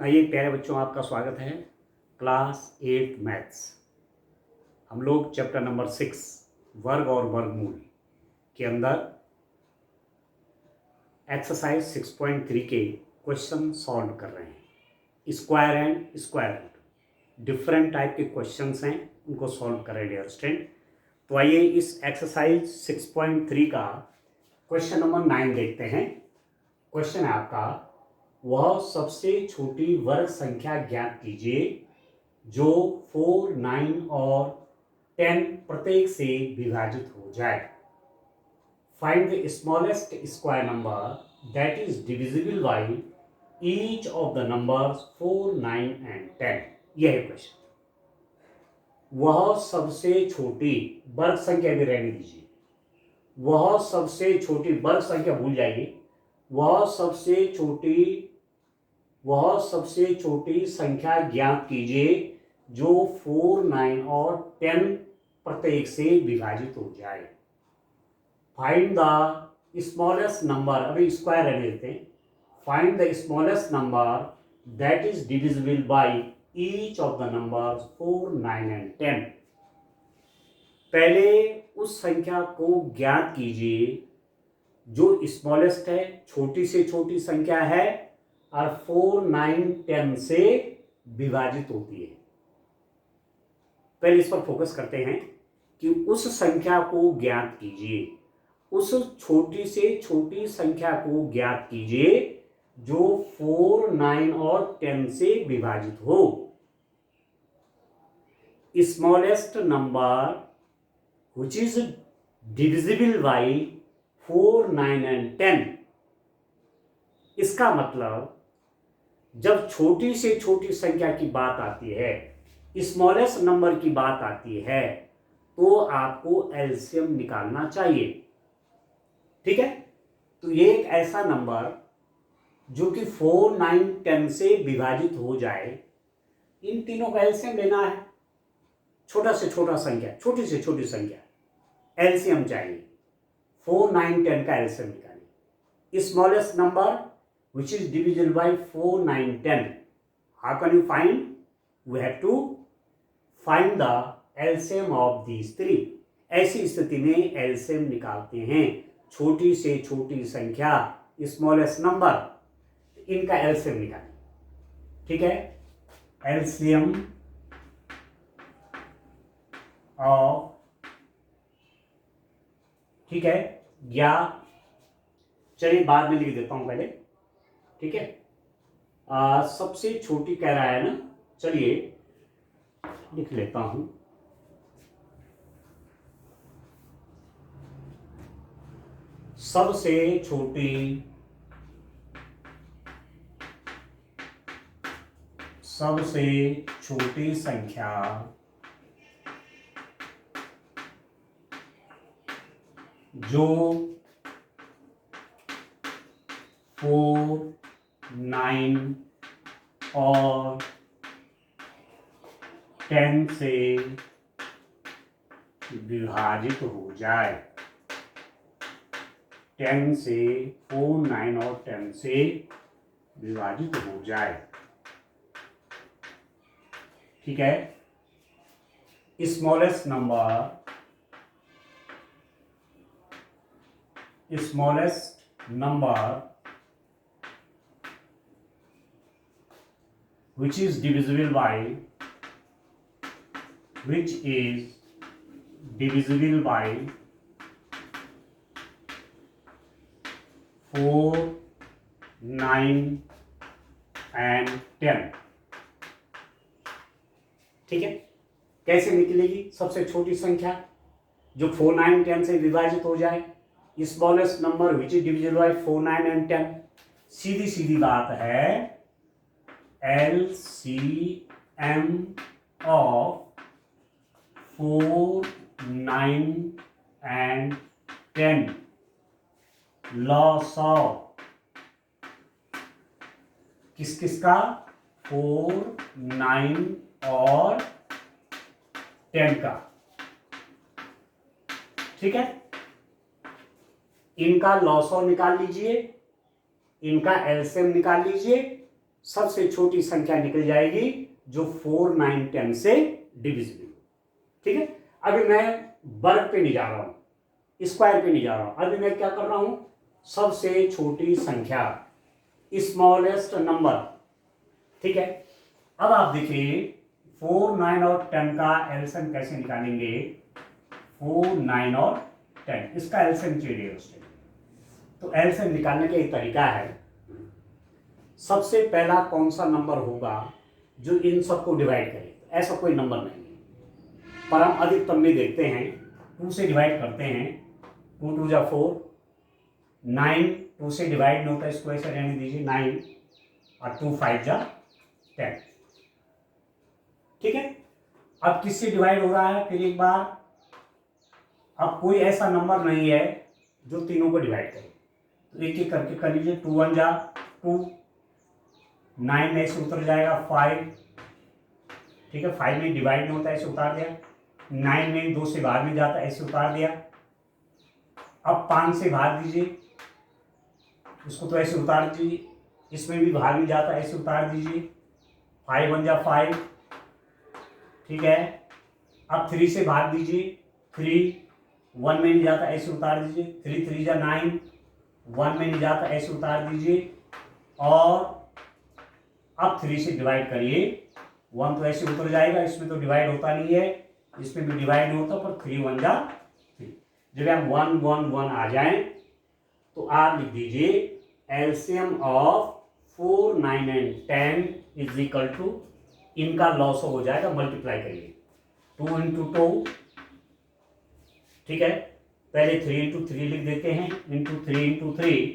आइए प्यारे बच्चों, आपका स्वागत है क्लास 8 मैथ्स। हम लोग चैप्टर नंबर 6 वर्ग और वर्गमूल के अंदर एक्सरसाइज 6.3 के क्वेश्चन सॉल्व कर रहे हैं। Square and square root different type के क्वेश्चंस हैं, उनको सॉल्व कर रहे हैं डियर स्टूडेंट। तो आइए इस एक्सरसाइज 6.3 का क्वेश्चन नंबर 9 देखते हैं। क्वेश्चन है आपका, वह सबसे छोटी वर्ग संख्या ज्ञात कीजिए जो 4, 9 और 10 प्रत्येक से विभाजित हो जाए। Find the smallest square number that is divisible by each of the numbers 4, 9 and 10। यह है क्वेश्चन। वह सबसे छोटी वर्ग संख्या भी रहने दीजिए, वह सबसे छोटी वर्ग संख्या भूल जाइए। वह सबसे छोटी संख्या ज्ञात कीजिए जो 4, 9 और 10 प्रत्येक से विभाजित हो जाए। फाइंड द स्मॉलेस्ट नंबर, अभी स्क्वायर रहने देते हैं। Find the smallest number that is divisible by each of the numbers 4, 9 and 10। पहले उस संख्या को ज्ञात कीजिए जो स्मॉलेस्ट है, छोटी से छोटी संख्या है और 4, 9, 10 से विभाजित होती है। पहले इस पर फोकस करते हैं कि उस संख्या को ज्ञात कीजिए, उस छोटी से छोटी संख्या को ज्ञात कीजिए जो 4, 9 और 10 से विभाजित हो। Smallest number which is divisible by 4, 9 and 10। इसका मतलब जब छोटी से छोटी संख्या की बात आती है, स्मॉलेस्ट नंबर की बात आती है, तो आपको एलसीएम निकालना चाहिए। ठीक है, तो ये एक ऐसा नंबर जो कि 4, 9, 10 से विभाजित हो जाए, इन तीनों का एलसीएम लेना है। छोटा से छोटा संख्या, छोटी से छोटी संख्या, एलसीएम चाहिए। 4, 9, 10 का एलसीएम निकालिए। Smallest number which is divisible by 4, 9, 10. How can you find? We have to find the LCM of these three. ऐसी स्थिति में एलसीएम निकालते हैं। छोटी से छोटी संख्या, स्मॉलेस्ट नंबर, इनका एलसीएम निकालें। ठीक है, एलसीएम ऑफ, ठीक है, या चलिए बाद में लिख देता हूं पहले। ठीक है, सबसे छोटी कह रहा है ना, चलिए लिख लेता हूं। सबसे छोटी संख्या जो 4, 9 और 10 से विभाजित हो जाए। 10 से 4, 9 और 10 से विभाजित हो जाए। ठीक है, smallest number which is divisible by 4, 9 and 10। ठीक है, कैसे निकलेगी सबसे छोटी संख्या जो 4, 9, 10 से विभाजित हो जाए? Smallest number which is divisible by 4, 9 and 10। सीधी सीधी बात है, LCM of 4, 9 and 10। Loss of किस किस का? 4, 9 और 10 का। ठीक है, इनका लॉस ऑफ निकाल लीजिए, इनका एलसीएम निकाल लीजिए, सबसे छोटी संख्या निकल जाएगी जो 4, 9, 10 से डिविजिबल। ठीक है, अभी मैं वर्ग पे नहीं जा रहा हूं, स्क्वायर पे नहीं जा रहा हूं, अभी मैं क्या कर रहा हूं, सबसे छोटी संख्या, स्मॉलेस्ट नंबर। ठीक है, अब आप देखिए 4, 9 और 10 का एलसीएम कैसे निकालेंगे। 4, 9 और 10 इसका एलसीएम चाहिए उससे। तो एलसीएम निकालने का एक तरीका है, सबसे पहला कौन सा नंबर होगा जो इन सबको डिवाइड करे। ऐसा कोई नंबर नहीं है, पर हम अधिकतम में देखते हैं 2 से डिवाइड करते हैं। 2 2 जा 4, 9 2 से डिवाइड नहीं होता, इसको ऐसे रहने दीजिए 9, और 2 5 जा 10। ठीक है, अब किससे डिवाइड हो रहा है, फिर एक बार, अब कोई ऐसा नंबर नहीं है जो तीनों को डिवाइड करे, तो एक एक करके कर लीजिए। 2 1 जा 2, 9 में से उतर जाएगा 5। ठीक है, 5 में डिवाइड नहीं होता, ऐसे उतार दिया। 9 में 2 से भाग में जाता, ऐसे उतार दिया। अब 5 से भाग दीजिए, इसको तो ऐसे उतार दीजिए। इसमें भी भाग नहीं जाता, ऐसे उतार दीजिए। 5 1 जा 5। ठीक है, अब 3 से भाग दीजिए। 3 1 में नहीं जाता, ऐसे उतार दीजिए। 3 3 जा 9, 1 में नहीं जाता, ऐसे उतार दीजिए। और अब 3 से डिवाइड करिए, 1 तो ऐसे उतर जाएगा, इसमें तो डिवाइड होता नहीं है, इसमें भी डिवाइड नहीं होता, पर 3 1 जा 3। जब हम 1 1 1 आ जाए तो आप लिख दीजिए LCM of 4, 9 and 10 is equal to, इनका लॉस हो जाएगा, मल्टीप्लाई करिए 2 इंटू 2। ठीक है, पहले 3 इंटू 3 लिख देते हैं, into 3 into 3,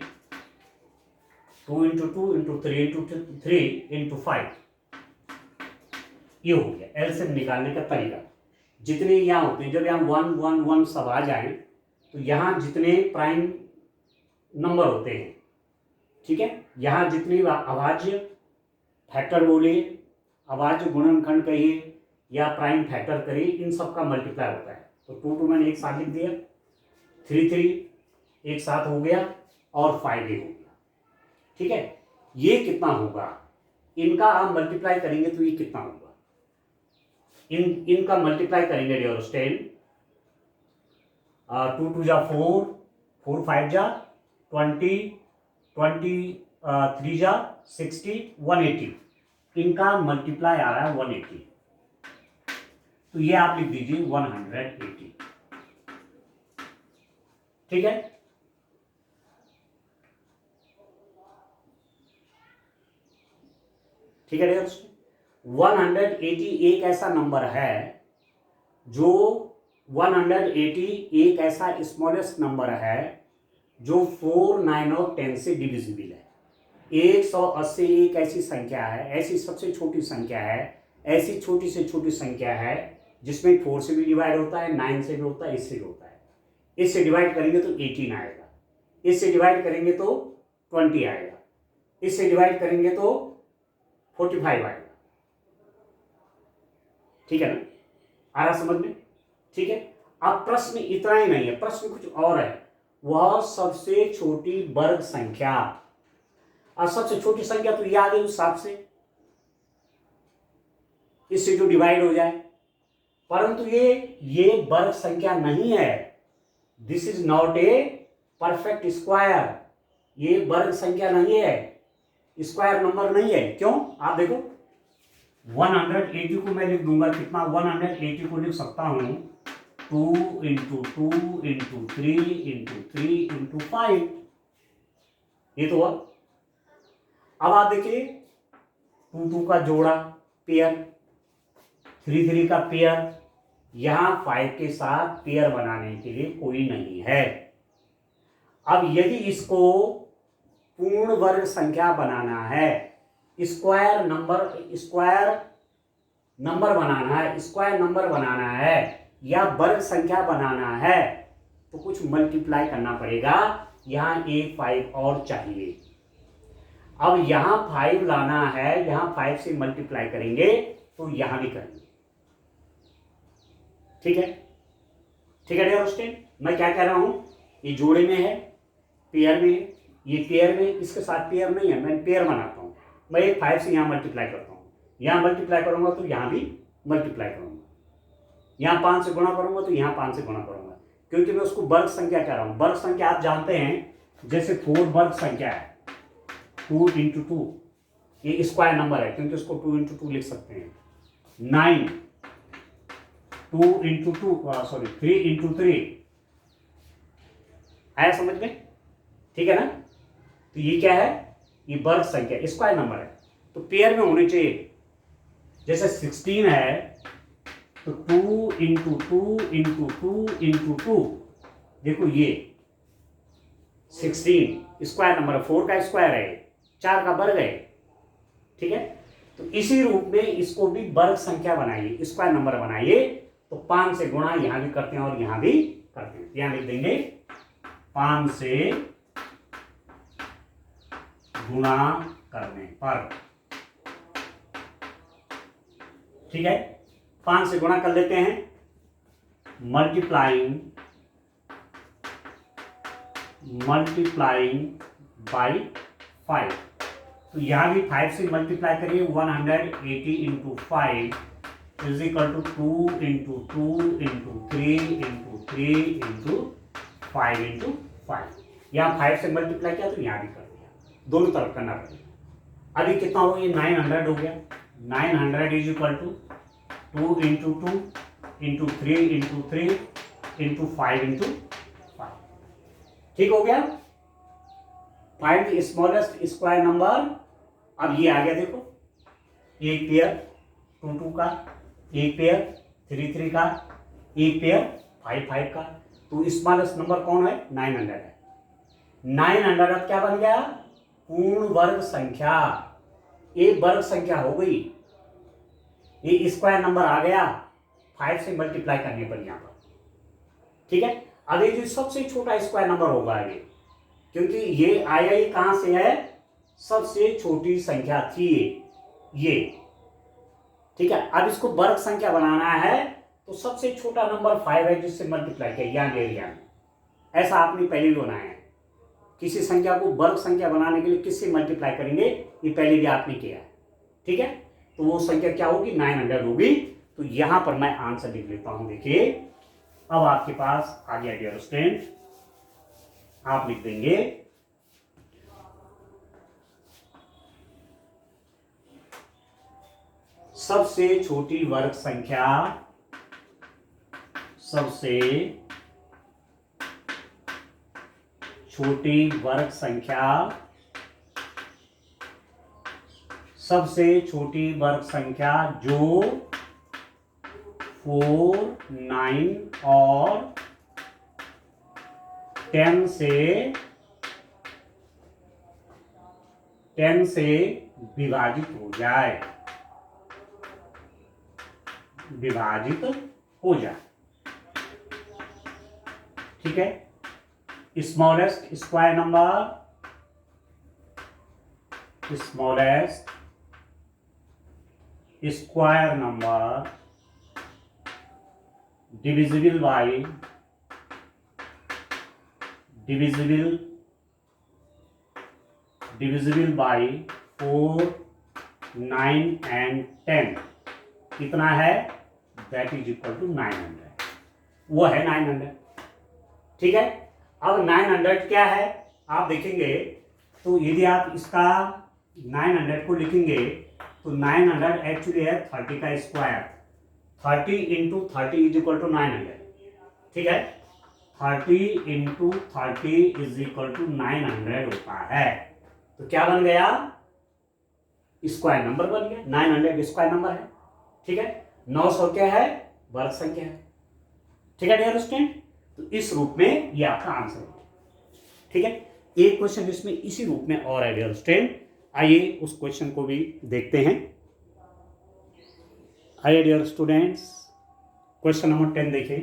2 into 2 into 3 into 3 into 5। ये हो गया एलसीएम निकालने का तरीका। जितने यहाँ होते हैं, जब यहाँ 1 1 1 सब आ जाए तो यहाँ जितने प्राइम नंबर होते हैं, ठीक है, यहाँ जितनी अभाज्य फैक्टर बोलिए, अभाज्य गुणनखंड कहिए या प्राइम फैक्टर करिए, इन सब का मल्टीप्लाई होता है। तो 2 2 मैंने एक साथ लिख दिया, 3 3 एक साथ हो गया, और 5 ये हो गया। ठीक है, ये कितना होगा, इनका आप मल्टीप्लाई करेंगे तो ये कितना होगा, इनका मल्टीप्लाई करेंगे डियर स्टूडेंट। 2 2 जा 4, 4 5 जा 20, 23 जा 60, 180। इनका मल्टीप्लाई आ रहा है 180, तो ये आप लिख दीजिए 180। ठीक है, ठीक है डियर, 180 एक ऐसा नंबर है जो 180 एक ऐसा स्मॉलेस्ट नंबर है जो 4, 9 और 10 से डिविजिबल है। 180 एक ऐसी संख्या है, ऐसी सबसे छोटी संख्या है, ऐसी छोटी से छोटी संख्या है जिसमें 4 से भी डिवाइड होता है, 9 से भी होता है, इससे भी होता है। इससे डिवाइड करेंगे तो 18 आएगा, इससे डिवाइड करेंगे तो 20 आएगा, इससे डिवाइड करेंगे तो 45 आएगा। ठीक है ना, आ रहा समझ में। ठीक है, अब प्रश्न इतना ही नहीं है, प्रश्न कुछ और है, वह सबसे छोटी वर्ग संख्या। और सबसे छोटी संख्या तो याद है उस हिसाब से, इससे जो डिवाइड हो जाए, परंतु ये वर्ग संख्या नहीं है। This is not a perfect square, ये वर्ग संख्या नहीं है, स्क्वायर नंबर नहीं है। क्यों, आप देखो 180 को मैं लिख दूंगा कितना, 180 को लिख सकता हूं 2 इंटू 2 इंटू 3 इंटू 3 इंटू 5। ये तो हुआ। अब आप देखिए 2 2 का जोड़ा पेयर, 3 3 का पेयर, यहां 5 के साथ पेयर बनाने के लिए कोई नहीं है। अब यदि इसको पूर्ण वर्ग संख्या बनाना है, स्क्वायर नंबर बनाना है या वर्ग संख्या बनाना है, तो कुछ मल्टीप्लाई करना पड़ेगा। यहां एक 5 और चाहिए। अब यहां 5 लाना है, यहां 5 से मल्टीप्लाई करेंगे तो यहां भी करेंगे। ठीक है, ठीक है डियर स्टूडेंट, मैं क्या कह रहा हूं, ये जोड़े में है, पेयर में है, ये पेयर में, इसके साथ पेयर नहीं है, मैं पेयर बनाता हूं। मैं एक 5 से यहाँ मल्टीप्लाई करता हूँ, यहाँ मल्टीप्लाई करूँगा तो यहाँ भी मल्टीप्लाई करूँगा, यहाँ 5 से गुणा करूँगा तो यहाँ 5 से गुणा करूँगा, क्योंकि मैं उसको वर्ग संख्या कह रहा हूँ। वर्ग संख्या आप जानते हैं, जैसे 4 वर्ग संख्या है, 2 × 2 ये स्क्वायर नंबर है, क्योंकि उसको 2 × 2 लिख सकते हैं। 9 2 × 2 सॉरी 3 × 3 आया समझ में, ठीक है ना। तो ये क्या है, ये वर्ग संख्या स्क्वायर नंबर है, तो पेयर में होने चाहिए। जैसे 16 है तो 2 × 2 × 2 × 2, देखो ये 16 स्क्वायर नंबर है, 4 का स्क्वायर है, 4 का वर्ग है, ठीक है। तो इसी रूप में इसको भी वर्ग संख्या बनाइए, स्क्वायर नंबर बनाइए, तो 5 से गुणा यहां भी करते हैं और यहां भी करते हैं। यहां लिख देंगे 5 से गुणा करने पर, ठीक है। 5 से गुणा कर लेते हैं, मल्टीप्लाइंग बाई 5, तो यहां भी 5 से मल्टीप्लाई करिए, 180 × 5 इज इक्वल टू 2 × 2 × 3 × 3 × 5 × 5। यहाँ 5 से मल्टीप्लाई किया तो यहाँ भी कर दिया, दोनों तरफ करना पड़ेगा। अभी कितना हो गया, 900 हो गया। 900 इज इक्वल टू 2 × 2 × 3 × 3 × 5 × 5, ठीक हो गया। Find the smallest square number. अब ये आ गया, देखो एक पेयर 2 2 का, एक पेयर 3 3 का, एक पेयर 5 5 का, तो स्मॉलेस्ट नंबर कौन है, 900 है। 900 क्या बन गया, पूर्ण वर्ग संख्या, एक वर्ग संख्या हो गई, ये स्क्वायर नंबर आ गया 5 से मल्टीप्लाई करने पर यहां पर, ठीक है। अब ये जो सबसे छोटा स्क्वायर नंबर होगा ये, क्योंकि ये आया ही कहां से है, सबसे छोटी संख्या थी ये, ठीक है। अब इसको वर्ग संख्या बनाना है, तो सबसे छोटा नंबर 5 है जिससे मल्टीप्लाई किया यहाँ एरिया में। ऐसा आपने पहले भी बनाया है, किसी संख्या को वर्ग संख्या बनाने के लिए किससे मल्टीप्लाई करेंगे, ये पहले भी आपने किया है, ठीक है। तो वो संख्या क्या होगी, 900 होगी। तो यहां पर मैं आंसर लिख लेता हूं, देखिए अब आपके पास आ गया डियर स्टूडेंट, आप लिख देंगे सबसे छोटी वर्ग संख्या, सबसे छोटी वर्ग संख्या, सबसे छोटी वर्ग संख्या जो 4, 9 और 10 से विभाजित हो जाए, विभाजित हो जाए, ठीक है। Smallest square number, smallest square number divisible by, divisible by 4, 9 and 10 कितना है, दैट इज इक्वल टू 900, वो है 900, ठीक है। अब 900 क्या है आप देखेंगे, तो यदि आप इसका 900 को लिखेंगे तो 900 एक्चुअली है 30 का स्क्वायर, 30 × 30 इज इक्वल टू 900, ठीक है। 30 × 30 इज इक्वल टू 900 होता है, तो क्या बन गया, स्क्वायर नंबर बन गया, 900 स्क्वायर नंबर है, ठीक है। 900 क्या है, वर्ग संख्या है, ठीक है डियर स्टूडेंट। तो इस रूप में ये आपका आंसर है, ठीक है। एक क्वेश्चन इसमें इसी रूप में और है डियर स्टूडेंट, आइए उस क्वेश्चन को भी देखते हैं। आइए डियर स्टूडेंट्स, क्वेश्चन नंबर 10 देखें।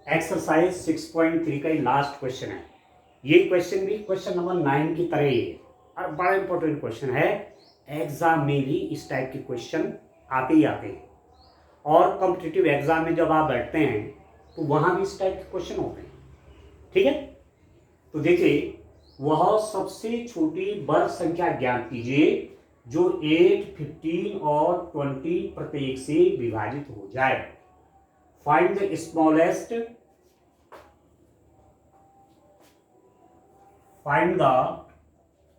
एक्सरसाइज 6.3 का लास्ट क्वेश्चन है। ये क्वेश्चन भी क्वेश्चन नंबर 9 की तरह ही है और बड़ा इंपॉर्टेंट क्वेश्चन है। एग्जाम में भी इस टाइप के क्वेश्चन आते ही आते हैं, और कॉम्पिटिटिव एग्जाम में जब आप बैठते हैं तो वहां भी इस टाइप के क्वेश्चन होते हैं, ठीक है। तो देखिए, वह सबसे छोटी वर्ग संख्या ज्ञात कीजिए जो 8, 15 और 20 प्रत्येक से विभाजित हो जाए। Find the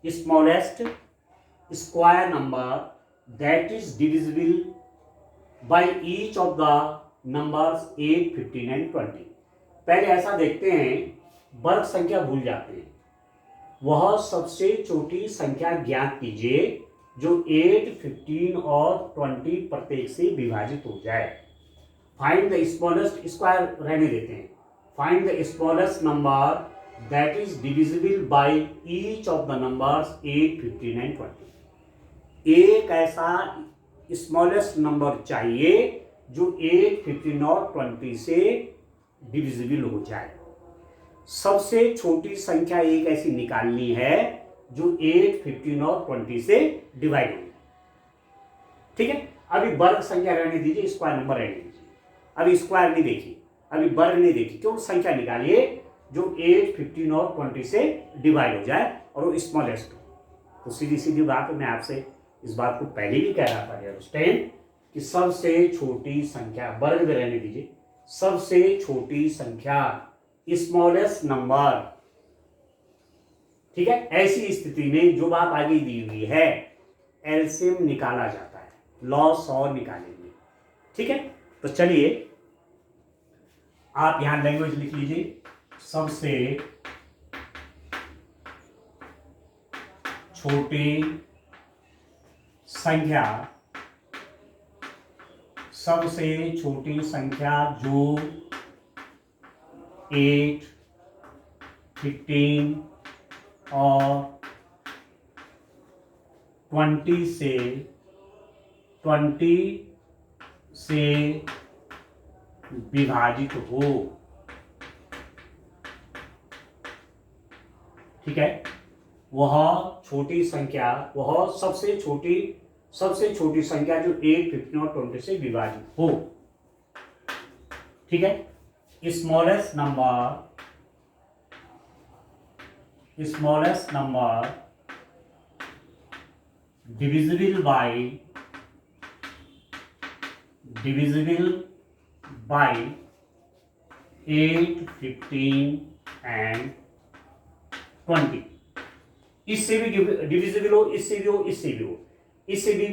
smallest square number that is divisible by each of the numbers 8, 15 and 20। पहले ऐसा देखते हैं, वर्ग संख्या भूल जाते हैं। वह सबसे छोटी संख्या ज्ञात कीजिए जो 8, 15 और 20 प्रत्येक से विभाजित हो जाए। फाइंड द स्मॉलेस्ट, स्क्वायर रहने देते हैं। Find the smallest number that is divisible by each of the numbers 8, 15 and 20। एक ऐसा स्मॉलेस्ट नंबर चाहिए जो 8, 15 और 20 से डिविजिबल हो जाए। सबसे छोटी संख्या एक ऐसी निकालनी है जो 8, 15 और 20 से डिवाइड हो। ठीक है, अभी वर्ग संख्या रहने दीजिए, स्क्वायर नंबर रहने दीजिए। अभी स्क्वायर नहीं देखिए, अभी वर्ग नहीं देखिए, क्यों? संख्या निकालिए जो 8, 15 और 20 से डिवाइड हो जाए और वो स्मॉलेस्ट हो। तो सीधी सीधी बात मैं आपसे इस बात को पहले भी कह रहा था उस टाइम कि सबसे छोटी संख्या, वर्ग में रहने दीजिए, सबसे छोटी संख्या, स्मॉलेस्ट नंबर। ठीक है, ऐसी स्थिति में जो बात आगे दी हुई है, एलसीएम निकाला जाता है, लॉस और निकालेंगे। ठीक है, तो चलिए आप यहां लैंग्वेज लिख लीजिए। सबसे छोटी संख्या, सबसे छोटी संख्या जो 8, 15 और 20 से विभाजित हो। ठीक है, वह छोटी संख्या, वह सबसे छोटी संख्या जो 8, 15 और 20 से विभाजित हो। ठीक है, smallest number divisible by 8, 15 and 20। इससे भी डिविजिबल हो, इससे भी हो, इससे भी हो, इससे भी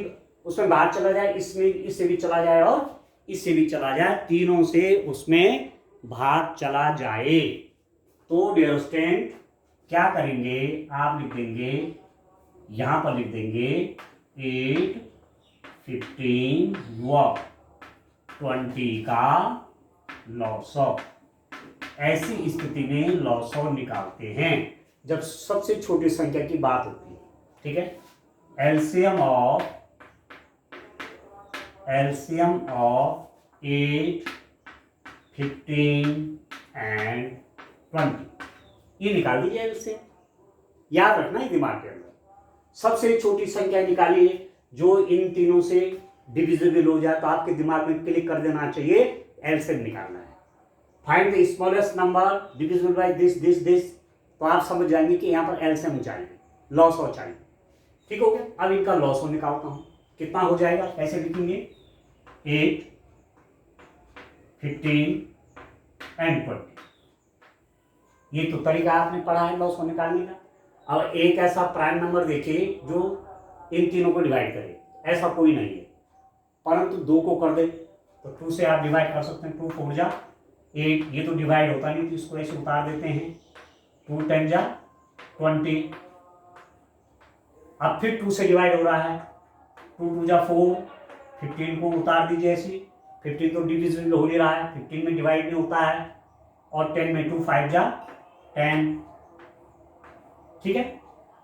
उसमें बाहर चला जाए, इससे भी चला जाए और इससे भी चला जाए, तीनों से उसमें भाग चला जाए। तो डियर स्टूडेंट क्या करेंगे, आप लिख देंगे, यहां पर लिख देंगे 8, 15 व 20 का लॉसॉ। ऐसी स्थिति में लॉसॉ निकालते हैं जब सबसे छोटी संख्या की बात होती है। ठीक है, एलसीएम ऑफ 8, 15 एंड 20, ये निकाल दीजिए एलसीएम। याद रखना है दिमाग के अंदर, सबसे छोटी संख्या निकालिए जो इन तीनों से डिविजिबल हो जाए। तो आपके दिमाग में क्लिक कर देना चाहिए, एलसीएम निकालना है। Find the smallest number divisible by this, तो आप समझ जाएंगे कि यहाँ पर एलसीएम चाहिए, लॉसॉ चाहिए। ठीक हो गया, अब इनका लॉसॉ निकालता हूं, कितना हो जाएगा, कैसे लिखेंगे, 8, 15 एंड 20। ये तो तरीका आपने पढ़ा है लॉसॉ निकालने का। अब एक ऐसा प्राइम नंबर देखिए जो इन तीनों को डिवाइड करे, ऐसा कोई नहीं है, परंतु 2 को कर दे तो 2 से आप डिवाइड कर सकते हैं। 2 4 जा 8, ये तो डिवाइड होता नहीं, तो इसको ऐसे उतार देते हैं। 2 10 जा 20, अब फिर 2 से डिवाइड हो रहा है, 2 2 जा 4, 15 को उतार दीजिए ऐसे, 15 तो डिविजिबल हो नहीं रहा है, 15 में डिवाइड नहीं होता है, और 10 में 2 5 जा 10। ठीक है,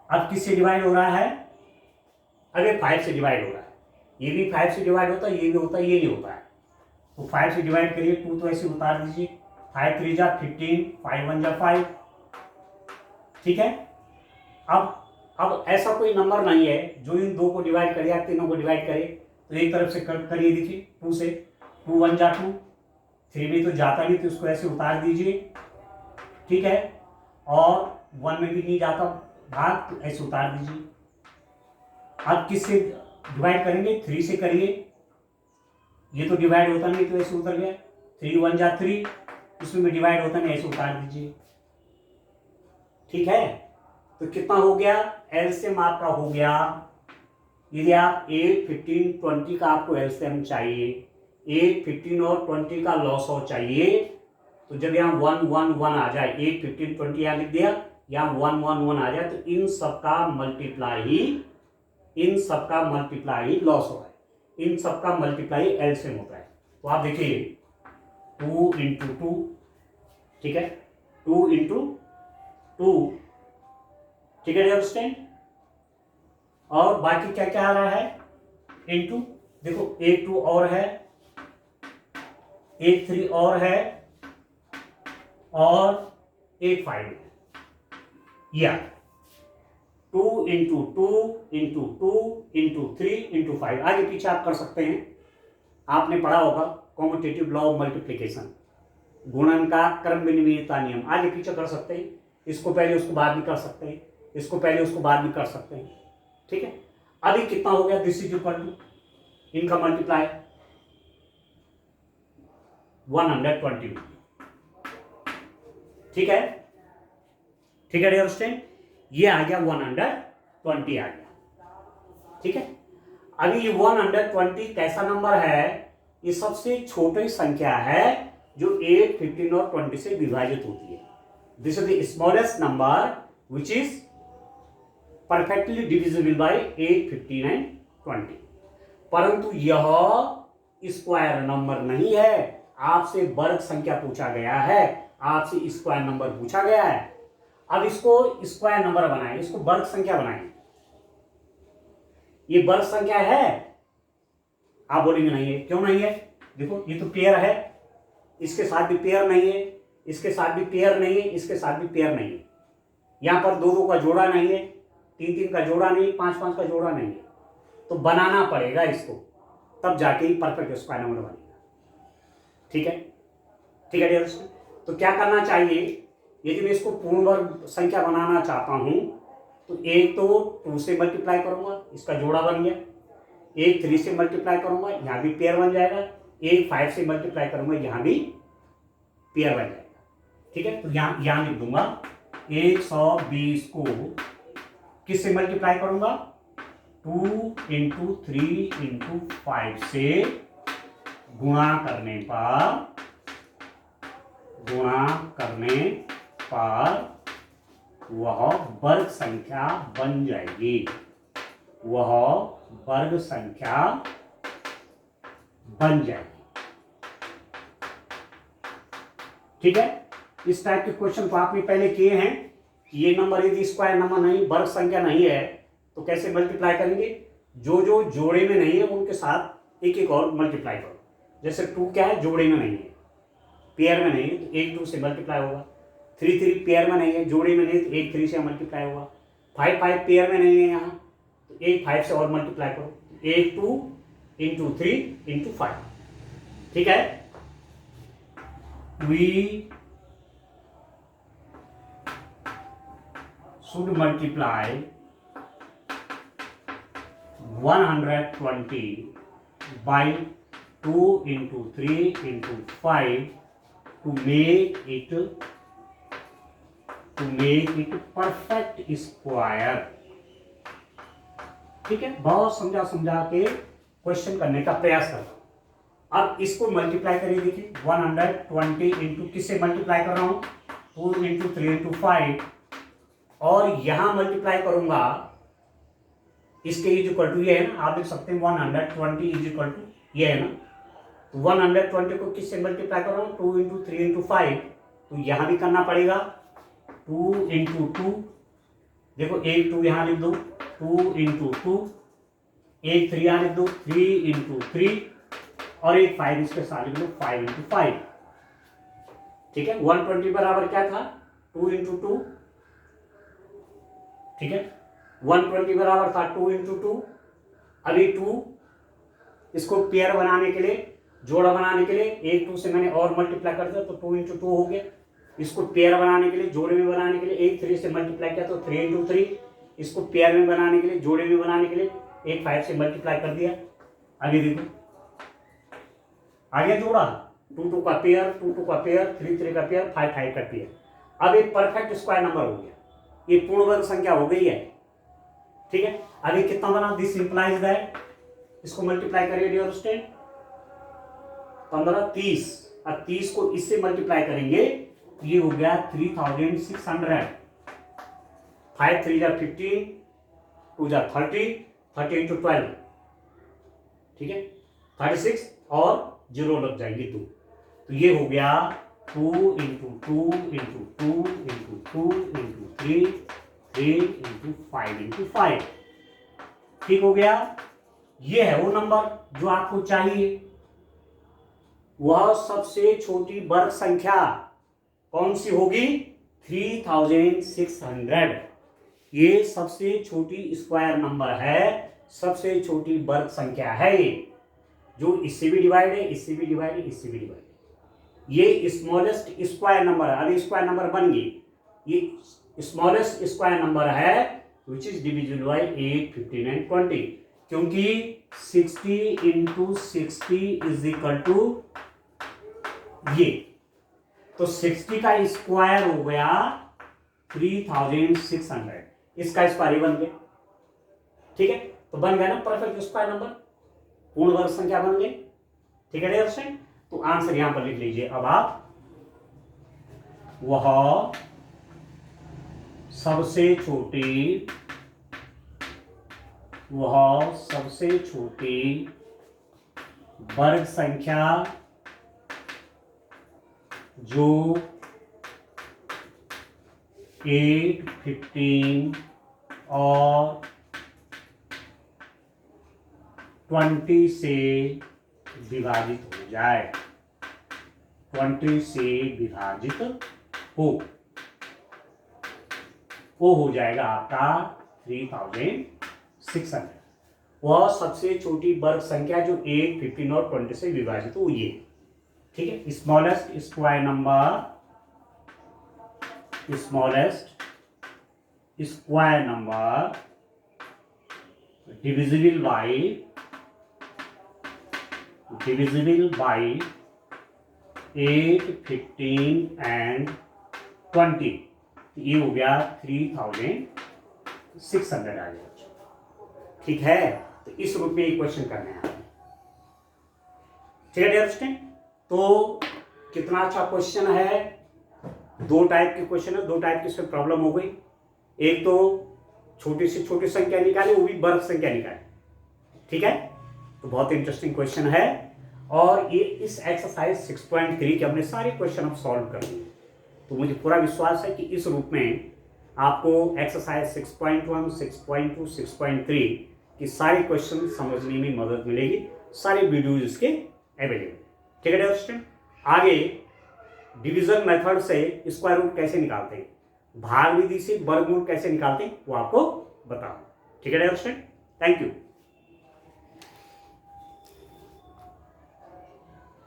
अब किससे डिवाइड हो रहा है, अगर 5 से डिवाइड हो रहा है, ये भी 5 से डिवाइड होता है, ये भी होता है, ये नहीं होता है, तो 5 से डिवाइड करिए, 2 तो ऐसे उतार दीजिए, 5 3 जा 15, 5 1 जा 5। ठीक है, अब ऐसा कोई नंबर नहीं है जो इन 2 को डिवाइड करे या तीनों को डिवाइड करे। तो एक तरफ से करिए, देखिए 2 से, 2 1 जा 2, 3 में तो जाता नहीं, तो इसको ऐसे उतार दीजिए। ठीक है, और 1 में भी नहीं जाता भाग, तो ऐसे उतार दीजिए। अब किससे डिवाइड करेंगे? 3 से करिए, ये तो डिवाइड होता नहीं तो ऐसे उतर गया, 3 1 जा 3, इसमें भी डिवाइड होता नहीं, ऐसे उतार दीजिए। ठीक है, तो कितना हो गया? एलसीएम आपका हो गया, यदि आप 8 15 20 का आपको एलसीएम चाहिए, 8 15 और 20 का लॉस हो चाहिए, तो जब यहाँ 1 1 1 आ जाए, 8 15 20 यहाँ लिख दिया, यहाँ 1 1 1 आ जाए, तो इन सबका मल्टीप्लाई ही लॉस हो रहा है, इन सबका मल्टीप्लाई एलसीएम होता है। तो आप देखिए 2 इंटू 2, ठीक है, 2 इंटू 2, ठीक है, अंडरस्टैंड। और बाकी क्या क्या आ रहा है? इंटू, देखो 1 2 और है, 1 3 और है, और 1 5 है, या 2 इंटू 2 इंटू 2 इंटू 3 इंटू 5, आगे पीछे आप कर सकते हैं। आपने पढ़ा होगा कॉम्यूटेटिव लॉ ऑफ मल्टीप्लिकेशन, गुणन का क्रम विनिमयता नियम, आगे पीछे कर सकते हैं, इसको पहले उसको बाद में कर सकते हैं, इसको पहले उसको बाद में कर सकते हैं। ठीक है, अभी कितना हो गया? दिस इज इक्वल टू, इनका मल्टीप्लाई 120, ठीक है, ठीक है, अंडरस्टैंड। ये आ गया 120 आ गया, ठीक है। अभी ये 120 कैसा नंबर है? ये सबसे छोटी संख्या है जो 8 15 और 20 से विभाजित होती है। This is the smallest number which is perfectly divisible by 8 15 and 20। परंतु यह स्क्वायर नंबर नहीं है, आपसे वर्ग संख्या पूछा गया है, आपसे स्क्वायर नंबर पूछा गया है। अब इसको स्क्वायर नंबर बनाएं, इसको वर्ग संख्या बनाएं। ये वर्ग संख्या है? आप बोलेंगे नहीं है। क्यों नहीं है? देखो ये तो पेयर है, इसके साथ भी पेयर नहीं है, इसके साथ भी पेयर नहीं है, इसके साथ भी पेयर नहीं है, यहां पर 2 2 का जोड़ा नहीं है, 3 3 का जोड़ा नहीं, 5 5 का जोड़ा नहीं है, तो बनाना पड़ेगा इसको, तब जाके ही परफेक्ट स्क्वायर नंबर बनेगा। ठीक है, ठीक है डियर स्टूडेंट। तो क्या करना चाहिए? यदि मैं इसको पूर्ण वर्ग संख्या बनाना चाहता हूं तो एक तो 2 से मल्टीप्लाई करूंगा, इसका जोड़ा बन गया, एक 3 से मल्टीप्लाई करूंगा, यहां भी पेयर बन जाएगा, एक 5 से मल्टीप्लाई करूंगा, यहां भी पेयर बन जाएगा। ठीक है, तो यहां लिख दूंगा 120 को किससे मल्टीप्लाई करूंगा? 2 इंटू 3 इंटू 5 से गुणा करने पर वह वर्ग संख्या बन जाएगी, वह वर्ग संख्या बन जाएगी। ठीक है, इस टाइप के क्वेश्चन तो आपने पहले किए हैं। ये नंबर यदि स्क्वायर नंबर नहीं, वर्ग संख्या नहीं है, तो कैसे मल्टीप्लाई करेंगे? जो जो जोड़े में नहीं है उनके साथ एक एक और मल्टीप्लाई करो। जैसे 2 क्या है? जोड़े में नहीं है, पेयर में नहीं है, तो 1 2 से मल्टीप्लाई होगा। 3 3 पेयर में नहीं है, जोड़े में नहीं है, तो 1 3 से मल्टीप्लाई होगा। 5 5 पेयर में नहीं है यहाँ, तो 1 5 से और मल्टीप्लाई करो, 1 2 इंटू 3 इंटू 5। ठीक है, we should multiply 120 by 2 into 3 into 5 to make it perfect square। ठीक है, बहुत समझा के क्वेश्चन करने का प्रयास करता हूं। अब इसको मल्टीप्लाई करिए, देखिए 120 इंटू किससे मल्टीप्लाई कर रहा हूं? 2 इंटू 3 इंटू 5, और यहां मल्टीप्लाई करूंगा इसके इज इक्वल टू ये है ना, आप देख सकते हैं 120 इज इक्वल टू ये है ना, तो 120 को किससे मल्टीप्लाई कर रहा हूं? 2 इंटू 3 इंटू 5, तो यहां भी करना पड़ेगा 2 इंटू 2, देखो 1 2 यहां लिख दो, 2 इंटू 2, 1 3 यहां लिख दो, 3 इंटू 3, और 1 5 इसके साथ लिख दो, 5 इंटू 5। ठीक है, 120 बराबर क्या था? 2 इंटू 2। ठीक है, 120 बराबर था 2 इंटू 2। अभी 2 इसको पेयर बनाने के लिए, जोड़ा बनाने के लिए 1 2 से मैंने और मल्टीप्लाई कर दिया, तो 2 इंटू 2 हो गया। इसको पेयर बनाने के लिए, जोड़े में बनाने के लिए 1 3 से मल्टीप्लाई किया, तो 3 इंटू 3। इसको पेयर में बनाने के लिए, जोड़े में बनाने के लिए एक 5 से मल्टीप्लाई कर दिया। आगे देखो, आगे जोड़ा 2 2 का पेयर, 2 2 का पेयर, 3 3 का पेयर, 5 5 का पेयर। अब एक परफेक्ट स्क्वायर नंबर हो गया, ये पूर्ण वर्ग संख्या हो गई है। ठीक है, अभी कितना बना, दिस इंप्लाइज दैट, इसको मल्टीप्लाई करिए डियर स्टूडेंट, 15 30, अब 30 को इससे मल्टीप्लाई करेंगे, ये हो गया 3600। 5 3 जा 15, 2 जा 30, 30 इंटू 12, ठीक है 36, और 0 लग जाएंगे 2, तो ये हो गया 2 into 2 into 2 into 2 into 3, 3 into 5 into 5। ठीक हो गया। ये है वो नंबर जो आपको चाहिए। वह सबसे छोटी वर्ग संख्या कौन सी होगी, 3600। ये सबसे छोटी स्क्वायर नंबर है, सबसे छोटी वर्ग संख्या है ये, जो इससे भी डिवाइड है, इससे भी डिवाइड है, इससे भी डिवाइड है। ये स्मॉलेस्ट स्क्वायर नंबर है। अभी स्क्वायर नंबर बन गई, ये स्मॉलेस्ट स्क्वायर नंबर है which is divisible by 8, 15 and 20, क्योंकि 60 इंटू 60 इज इक्वल टू ये, तो 60 का स्क्वायर हो गया 3600, इसका स्क्वायर ही बन गया। ठीक है, तो बन गया ना परफेक्ट स्क्वायर नंबर, पूर्ण वर्ग संख्या बन गई। ठीक है डियर स्टूडेंट, तो आंसर यहां पर लिख लीजिए। अब आप, वह सबसे छोटी वर्ग संख्या जो 8, 15 और 20 से विभाजित हो जाए, 20 से विभाजित हो, वो हो जाएगा आपका 3600। वह सबसे छोटी वर्ग संख्या जो 8, 15 और 20 से विभाजित हो, ये। ठीक है, smallest square number divisible by 8, 15 and 20, ये हो गया 3600 आ गया। ठीक है, तो इस रूप में क्वेश्चन करने हैं। ठीक है डियर स्टूडेंट, तो कितना अच्छा क्वेश्चन है। 2 टाइप के क्वेश्चन है, 2 टाइप की इसमें प्रॉब्लम हो गई। एक तो छोटी से छोटी संख्या निकाली, वो भी वर्ग संख्या निकाली। ठीक है, तो बहुत इंटरेस्टिंग क्वेश्चन है, और ये इस एक्सरसाइज 6.3 के हमने सारे क्वेश्चन अब सॉल्व कर लिए। तो मुझे पूरा विश्वास है कि इस रूप में आपको एक्सरसाइज 6.1, 6.2, 6.3 की सारे क्वेश्चन समझने में मदद मिलेगी। सारे वीडियोज इसके अवेलेबल। ठीक है डियर स्टूडेंट, आगे डिवीजन मेथड से स्क्वायर रूट कैसे निकालते हैं, भाग विधि से वर्गमूल कैसे निकालते हैं, वो आपको बताऊं। ठीक है डियर स्टूडेंट, थैंक यू।